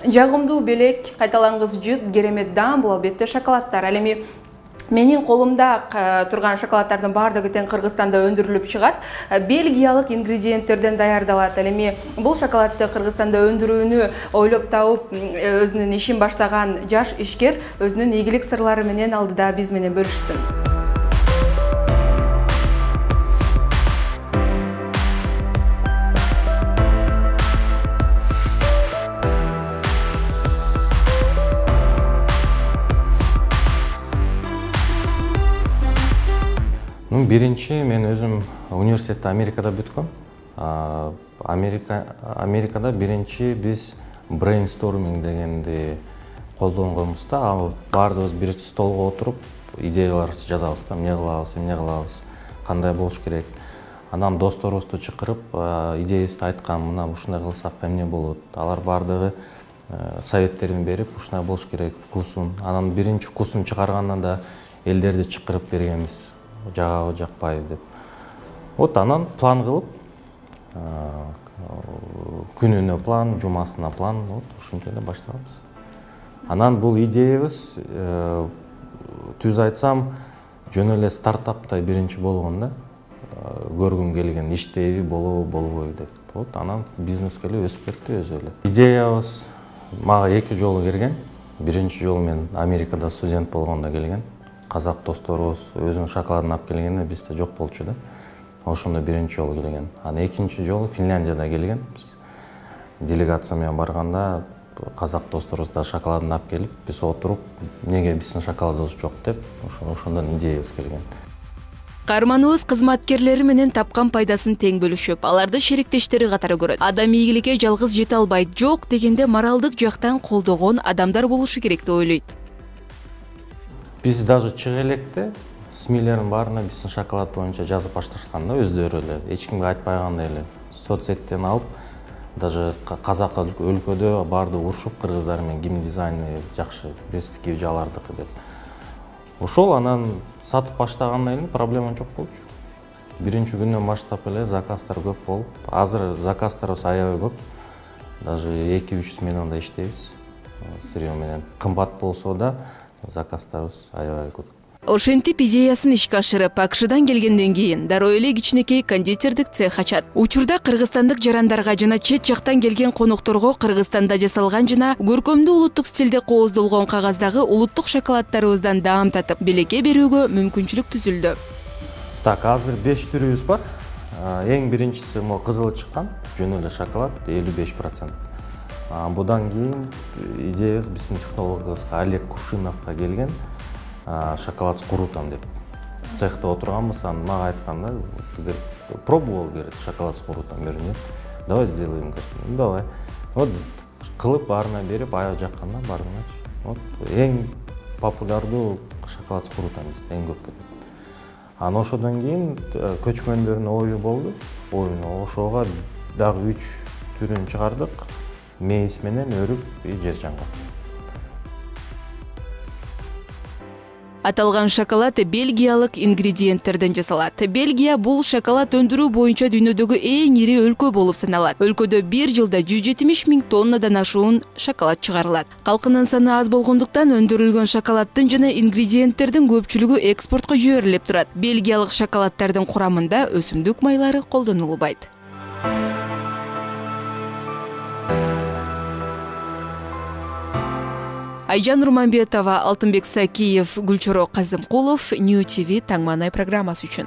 Жагымдуу белек, кайталангыс жыт, керемет даам бул албетте шоколадтар. Ал эми менин колумда турган шоколадтардын баардыгы тең Кыргызстанда өндүрүлүп чыгат. Бельгиялык ингредиенттерден даярдалат. Ал эми бул шоколадты Кыргызстанда өндүрүүнү ойлоп тауып, өзүнүн ишин баштаган жаш ишкер өзүнүн ийгилик сырлары менен алдыда биз менен бөлүшсүн. Биринчи мен өзүм университетти Америкада бүткөм. Америкада биринчи биз брейнсторминг дегенди колдонгонбуз да. Ал баардыгыбыз бир столго отуруп идеяларыбызды жазабыз да, эмне кылабыз, кандай болуш керек. Анан досторубузду чакырып, идеябызды айткан, мына ушундай кылсак эмне болот. Алар баардыгы советтерин берип, ушундай болуш керек, вкусун. Анан биринчи вкусун чыгаргандан да элдерди чакырып бергенбиз. Жагабы, жакпайбы деп. Вот анан план кылып, күнүнө план, жумасына план, вот ушинтип эле баштаганбыз. Анан бул идеябыз, түз айтсам, жөн эле стартаптай биринчи болгон да. Көргүм келген, иштейби, болобу, болбойбу деп. Вот анан бизнеске эле өсүп кетти өзү эле. Идеябыз мага 2 жолу келген. Биринчи жолу мен Америкада студент болгондо келген. Казак досторубуз өзүнүн шоколадын алып келгенде бизде жок болчу да. Ошондо биринчи жолу келген. Анан экинчи жолу Финляндияда келген. Биз делегация менен барганда казак досторубуз да шоколадын алып келип, биз отуруп, эмнеге биздин шоколадыбыз жок деп, ошондон идеябыз келген. Каарманыбыз кызматкерлери менен тапкан пайдасын тең бөлүшүп, аларды шериктештери катары көрөт. Адам ийгиликке жалгыз жете албайт, жок дегенде моралдык жактан колдогон адамдар болушу керек деп ойлойт. Биз даже чыга электе СМИлердин баарына биздин шоколад боюнча жазып башташкан да, өздөрү эле, эч кимге айтпагандай эле. Соцсеттен алып, даже казак өлкөдө баардыгы урушуп, кыргыздар менен ким дизайны жакшы, биздики жалардыкы деп. Ошол анан сатып баштагандан кийин проблема жок болчу. Биринчи күндөн баштап эле заказдар көп болуп, азыр заказдарыбыз аябай көп. Даже 2-3 сменада иштейбиз. Сырьё менен кымбат болсо да заказдарыбыз аябай көп. Ошентип идеясын ишке ашырып, АКШдан келгенден кийин дароо эле кичинекей кондитердик цех ачат. Учурда кыргызстандык жарандарга жана чет жактан келген конокторго Кыргызстанда жасалган жана көркөмдүү улуттук стилде кооздолгон кагаздагы улуттук шоколадтарыбыздан даам татып, белекке берүүгө мүмкүнчүлүк түзүлдү. Так, азыр 5 түрүбүз бар. Эң биринчиси мо кызылы чыккан, жөн эле шоколад 55%. Будан кийин идеябыз биздин технологибызга Олег Кушиновго келген. Шоколад с крутом деп. Цехте отурганбыз, анан мага айткан да, пробовал, говорит, шоколад с крутом, нет. Давай сделаем, говорит. Давай. Вот кылып баарына берип, аябай жаккан да баарыначы. Вот эң популярдуу шоколад с крутом эң көп кетет. Анан ошодон кийин көчкөндөрдүн ою болду. Ошого дагы 3 түрүн чыгардык. Мейс менен өрүп жер жанган. Аталган шоколад бельгиялык ингредиенттерден жасалат. Бельгия бул шоколад өндүрүү боюнча дүйнөдөгү эң ири өлкө болуп саналат. Өлкөдө бир жылда 170 000 тоннадан ашуун шоколад чыгарылат. Калкынын саны аз болгондуктан өндүрүлгөн шоколаддын жана ингредиенттердин көпчүлүгү экспортко жиберилип турат. Бельгиялык шоколаддардын курамында өсүмдүк майлары колдонулбайт. Айжан Нурманбетова, Алтынбек Сакиев, Гүлчоро Казымкулов, New TV Таңманай программасы үчүн.